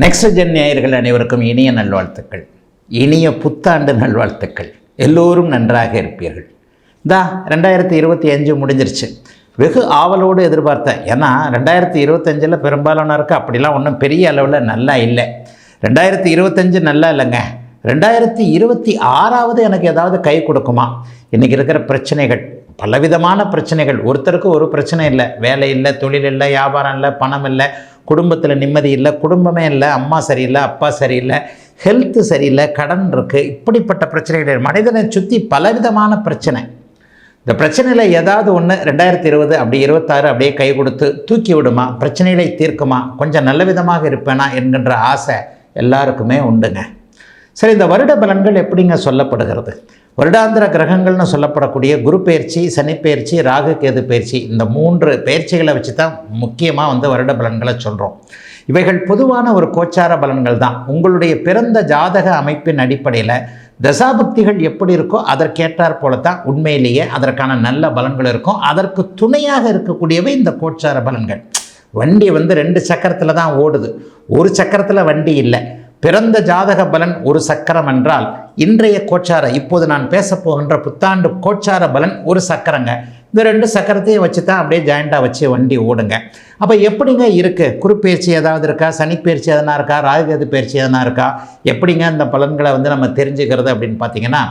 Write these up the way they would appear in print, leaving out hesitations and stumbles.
Next gen நேயர்கள் அனைவருக்கும் இனிய நல்வாழ்த்துக்கள், இனிய புத்தாண்டு நல்வாழ்த்துக்கள். எல்லோரும் நன்றாக இருப்பீர்கள். 2025 முடிஞ்சிருச்சு. வெகு ஆவலோடு எதிர்பார்த்தேன். ஏன்னா 2025 பெரும்பாலானருக்கு அப்படிலாம் ஒன்றும் பெரிய அளவில் நல்லா இல்லை. 2025 நல்லா இல்லைங்க. 2026 எனக்கு ஏதாவது கை கொடுக்குமா? இன்றைக்கி இருக்கிற பிரச்சனைகள், பலவிதமான பிரச்சனைகள். ஒருத்தருக்கு ஒரு பிரச்சனை இல்லை. வேலை இல்லை, தொழில் இல்லை, வியாபாரம் இல்லை, பணம் இல்லை, குடும்பத்தில் நிம்மதி இல்லை, குடும்பமே இல்லை, அம்மா சரியில்லை, அப்பா சரியில்லை, ஹெல்த்து சரியில்லை, கடன் இருக்குது. இப்படிப்பட்ட பிரச்சனைகள் மனிதனை சுற்றி பலவிதமான பிரச்சனை. இந்த பிரச்சனையில் ஏதாவது ஒன்று 2020 அப்படி 26 அப்படியே கை கொடுத்து தூக்கி விடுமா, பிரச்சனைகளை தீர்க்குமா, கொஞ்சம் நல்ல விதமாக இருப்பேனா என்கின்ற ஆசை எல்லாருக்குமே உண்டுங்க. சரி, இந்த வருட பலன்கள் எப்படிங்க சொல்லப்படுகிறது? வருடாந்திர கிரகங்கள்னு சொல்லப்படக்கூடிய குரு பயிற்சி, சனி பயிற்சி, ராகு கேது பயிற்சி, இந்த 3 பயிற்சிகளை வச்சு தான் முக்கியமாக வருட பலன்களை சொல்கிறோம். இவைகள் பொதுவான ஒரு கோச்சார பலன்கள் தான். உங்களுடைய பிறந்த ஜாதக அமைப்பின் அடிப்படையில் தசாபக்திகள் எப்படி இருக்கோ அதற்கேற்றாற் போல தான் உண்மையிலேயே அதற்கான நல்ல பலன்கள் இருக்கும். அதற்கு துணையாக இருக்கக்கூடியவை இந்த கோச்சார பலன்கள். வண்டி 2 சக்கரத்தில் தான் ஓடுது, ஒரு சக்கரத்தில் வண்டி இல்லை. பிறந்த ஜாதக பலன் ஒரு சக்கரம் என்றால் இன்றைய கோச்சார, இப்போது நான் பேசப்போகின்ற புத்தாண்டு கோச்சார பலன் ஒரு சக்கரங்க. இந்த 2 சக்கரத்தையும் வச்சு தான் அப்படியே ஜாயிண்டாக வச்சு வண்டி ஓடுங்க. அப்போ எப்படிங்க இருக்குது? குருப்பெயர்ச்சி ஏதாவது இருக்கா? சனிப்பெயர்ச்சி எதனா இருக்கா? ராகுகேது பயிற்சி எதனா இருக்கா? எப்படிங்க இந்த பலன்களை நம்ம தெரிஞ்சுக்கிறது அப்படின்னு பார்த்தீங்கன்னா,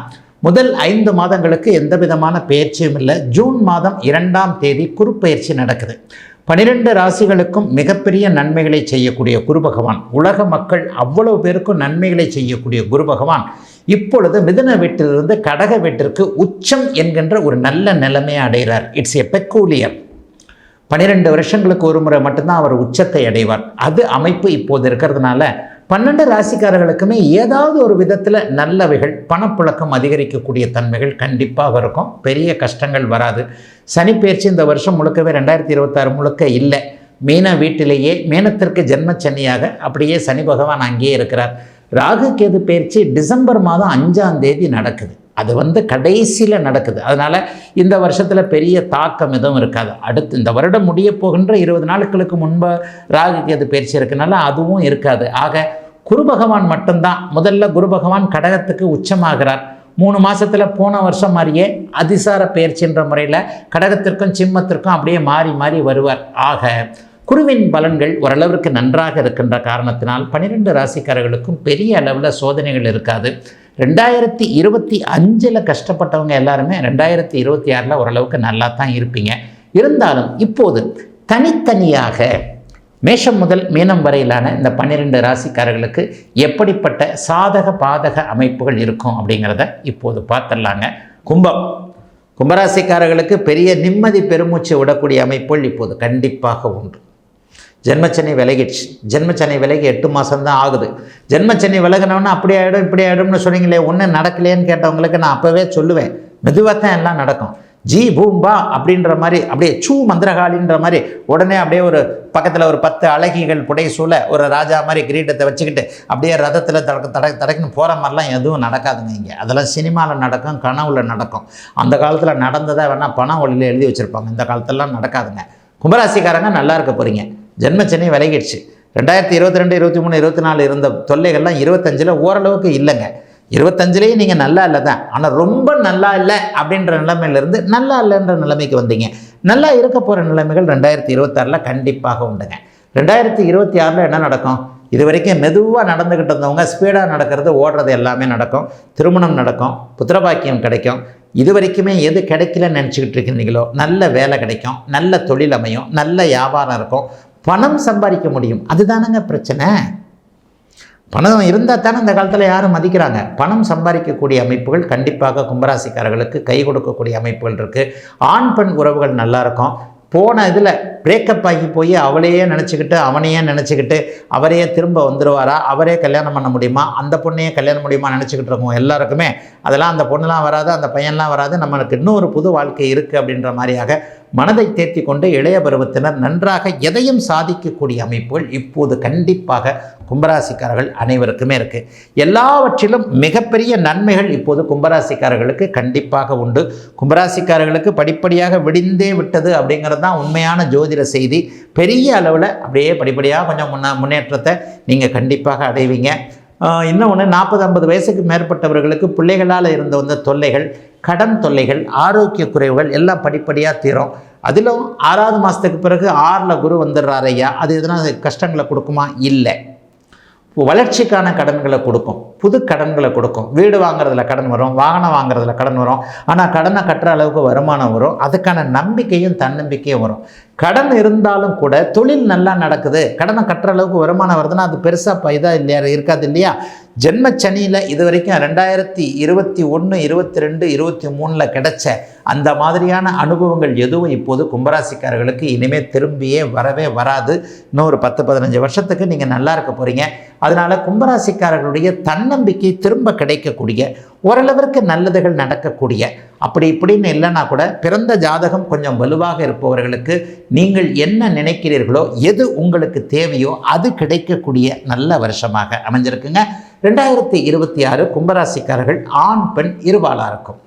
முதல் 5 மாதங்களுக்கு எந்த விதமான பயிற்சியும் இல்லை. ஜூன் மாதம் 2ஆம் தேதி குருப்பெயர்ச்சி நடக்குது. 12 ராசிகளுக்கும் மிகப்பெரிய நன்மைகளை செய்யக்கூடிய குரு பகவான், உலக மக்கள் அவ்வளவு பேருக்கும் நன்மைகளை செய்யக்கூடிய குரு பகவான் இப்பொழுது மிதுன வீட்டிலிருந்து கடக வீட்டிற்கு உச்சம் என்கின்ற ஒரு நல்ல நிலைமையை அடைகிறார். It's a peculiar. 12 வருஷங்களுக்கு ஒரு முறை மட்டும்தான் அவர் உச்சத்தை அடைவார். அது அமைப்பு இப்போது இருக்கிறதுனால 12 ராசிக்காரர்களுக்குமே ஏதாவது ஒரு விதத்தில் நல்லவைகள், பணப்புழக்கம் அதிகரிக்கக்கூடிய தன்மைகள் கண்டிப்பாக இருக்கும். பெரிய கஷ்டங்கள் வராது. சனிப்பெயர்ச்சி இந்த வருஷம் முழுக்கவே 2026 முழுக்க இல்லை. மீன வீட்டிலேயே மீனத்திற்கு ஜென்மச்சனியாக அப்படியே சனி பகவான் அங்கேயே இருக்கிறார். ராகு கேது பயிற்சி டிசம்பர் மாதம் 5ஆம் தேதி நடக்குது. அது கடைசியில் நடக்குது. அதனால் இந்த வருஷத்தில் பெரிய தாக்கம் எதுவும் இருக்காது. அடுத்து இந்த வருடம் முடிய போகின்ற 20 நாட்களுக்கு முன்பு ராகு கேது பயிற்சி இருக்கனால அதுவும் இருக்காது. ஆக குரு பகவான் மட்டும்தான். முதல்ல குரு பகவான் கடகத்துக்கு உச்சமாகிறார். 3 மாதத்தில் போன வருஷம் மாதிரியே அதிசார பயிற்சின்ற முறையில் கடகத்திற்கும் சிம்மத்திற்கும் அப்படியே மாறி மாறி வருவார். ஆக குருவின் பலன்கள் ஓரளவிற்கு நன்றாக இருக்கின்ற காரணத்தினால் 12 ராசிக்காரர்களுக்கும் பெரிய அளவில் சோதனைகள் இருக்காது. 2025 கஷ்டப்பட்டவங்க எல்லாருமே 2026 ஓரளவுக்கு நல்லா தான் இருப்பீங்க. இருந்தாலும் இப்போது தனித்தனியாக மேஷம் முதல் மீனம் வரையிலான இந்த 12 ராசிக்காரர்களுக்கு எப்படிப்பட்ட சாதக பாதக அமைப்புகள் இருக்கும் அப்படிங்கிறத இப்போது பார்த்துடலாங்க. கும்பராசிக்காரர்களுக்கு பெரிய நிம்மதி பெருமூச்சு விடக்கூடிய அமைப்புகள் இப்போது கண்டிப்பாக உண்டு. ஜென்மச்சனி விலகிடுச்சு. ஜென்மச்சனி விலகி 8 மாதம்தான் ஆகுது. ஜென்மச்சனி விலகினோன்னா அப்படி ஆகிடும் இப்படி ஆகிடும்னு சொன்னீங்களே, ஒன்றும் நடக்கலையேன்னு கேட்டவங்களுக்கு நான் அப்போவே சொல்லுவேன், மெதுவாக தான் எல்லாம் நடக்கும். ஜி பூம்பா அப்படின்ற மாதிரி அப்படியே சூ மந்திரகாலின்ற மாதிரி உடனே அப்படியே ஒரு பக்கத்தில் ஒரு 10 அழகிகள் புடைசூழ ஒரு ராஜா மாதிரி கிரீடத்தை வச்சுக்கிட்டு அப்படியே ரதத்தில் தடக்குன்னு போகிற மாதிரிலாம் எதுவும் நடக்காதுங்க. இங்கே அதெல்லாம் சினிமாவில் நடக்கும், கனவுல நடக்கும். அந்த காலத்தில் நடந்ததை வேணால் பணம் ஒளியில் எழுதி வச்சுருப்பாங்க. இந்த காலத்திலலாம் நடக்காதுங்க. கும்பராசிக்காரங்க நல்லா இருக்க போகிறீங்க. ஜென்மச்சனி விலகிடுச்சு. 2022, 23, 24 இருந்த தொல்லைகள்லாம் 25 ஓரளவுக்கு இல்லைங்க. 25 நீங்கள் நல்லா இல்லை தான், ஆனால் ரொம்ப நல்லா இல்லை அப்படின்ற நிலைமையிலேருந்து நல்லா இல்லைன்ற நிலைமைக்கு வந்தீங்க. நல்லா இருக்க போகிற நிலைமைகள் 2026 கண்டிப்பாக உண்டுங்க. 2026 என்ன நடக்கும்? இது வரைக்கும் மெதுவாக நடந்துக்கிட்டு இருந்தவங்க ஸ்பீடாக நடக்கிறது, ஓடுறது எல்லாமே நடக்கும். திருமணம் நடக்கும், புத்திரபாக்கியம் கிடைக்கும். இது வரைக்குமே எது கிடைக்கலன்னு நினச்சிக்கிட்டு இருக்கிறீங்களோ நல்ல வேலை கிடைக்கும், நல்ல தொழில் அமையும், நல்ல வியாபாரம் இருக்கும், பணம் சம்பாதிக்க முடியும். அதுதானங்க பிரச்சனை. பணம் இருந்தால் தானே இந்த காலத்தில் யாரும் மதிக்கிறாங்க. பணம் சம்பாதிக்கக்கூடிய அமைப்புகள் கண்டிப்பாக கும்பராசிக்காரர்களுக்கு கை கொடுக்கக்கூடிய அமைப்புகள் இருக்குது. ஆண் பெண் உறவுகள் நல்லாயிருக்கும். போன இதில் பிரேக்கப் ஆகி போய் அவளையே நினச்சிக்கிட்டு அவனையே நினச்சிக்கிட்டு அவரையே திரும்ப வந்துடுவாரா, அவரே கல்யாணம் பண்ண முடியுமா, அந்த பொண்ணையே கல்யாணம் முடியுமா நினச்சிக்கிட்டு இருக்கோம் எல்லாருக்குமே. அதெல்லாம் அந்த பொண்ணுலாம் வராது, அந்த பையன்லாம் வராது, நம்மளுக்கு இன்னொரு புது வாழ்க்கை இருக்குது அப்படின்ற மாதிரியாக மனதை தேர்த்தி கொண்டு இளைய பருவத்தினர் நன்றாக எதையும் சாதிக்கக்கூடிய அமைப்புகள் இப்போது கண்டிப்பாக கும்பராசிக்காரர்கள் அனைவருக்குமே இருக்குது. எல்லாவற்றிலும் மிகப்பெரிய நன்மைகள் இப்போது கும்பராசிக்காரர்களுக்கு கண்டிப்பாக உண்டு. கும்பராசிக்காரர்களுக்கு படிப்படியாக விடிந்தே விட்டது அப்படிங்கிறது தான் உண்மையான ஜோதிட செய்தி. பெரிய அளவில் அப்படியே படிப்படியாக கொஞ்சம் முன்னேற்றத்தை நீங்கள் கண்டிப்பாக அடைவீங்க. இன்னொன்று 40-50 வயசுக்கு மேற்பட்டவர்களுக்கு பிள்ளைகளால் இருந்த வந்த தொல்லைகள், கடன் தொல்லைகள், ஆரோக்கிய குறைவுகள் எல்லாம் படிப்படியாக தீரும். அதிலும் 6வது மாதத்துக்கு பிறகு 6ல் குரு வந்துடுறாரு ஐயா, அது எதனா கஷ்டங்களை கொடுக்குமா? இல்லை. வளர்ச்சிக்கான கடன்களை கொடுக்கும், புது கடன்களை கொடுக்கும். வீடு வாங்குறதுல கடன் வரும், வாகனம் வாங்குறதுல கடன் வரும். ஆனால் கடனை கட்டுற அளவுக்கு வருமானம் வரும். அதுக்கான நம்பிக்கையும் தன்னம்பிக்கையும் வரும். கடன் இருந்தாலும் கூட தொழில் நல்லா நடக்குது, கடனை கட்டுற அளவுக்கு வருமானம் வருதுன்னா அது பெருசாக இதாக இல்லையா இருக்காது இல்லையா? ஜென்மச்சனியில் இது வரைக்கும் 2021, 22, 23 கிடைச்ச அந்த மாதிரியான அனுபவங்கள் எதுவும் இப்போது கும்பராசிக்காரர்களுக்கு இனிமேல் திரும்பியே வரவே வராது. இன்னும் ஒரு 10-15 வருஷத்துக்கு நீங்கள் நல்லா இருக்க போகிறீங்க. அதனால் கும்பராசிக்காரர்களுடைய தன்னம்பிக்கை திரும்ப கிடைக்கக்கூடிய, ஓரளவிற்கு நல்லதுகள் நடக்கக்கூடிய, அப்படி இப்படின்னு இல்லைன்னா கூட பிறந்த ஜாதகம் கொஞ்சம் வலுவாக இருப்பவர்களுக்கு நீங்கள் என்ன நினைக்கிறீர்களோ, எது உங்களுக்கு தேவையோ அது கிடைக்கக்கூடிய நல்ல வருஷமாக அமைஞ்சிருக்குங்க. 2026 கும்பராசிக்காரர்கள் ஆண் பெண் இருபாலாக இருக்கும்.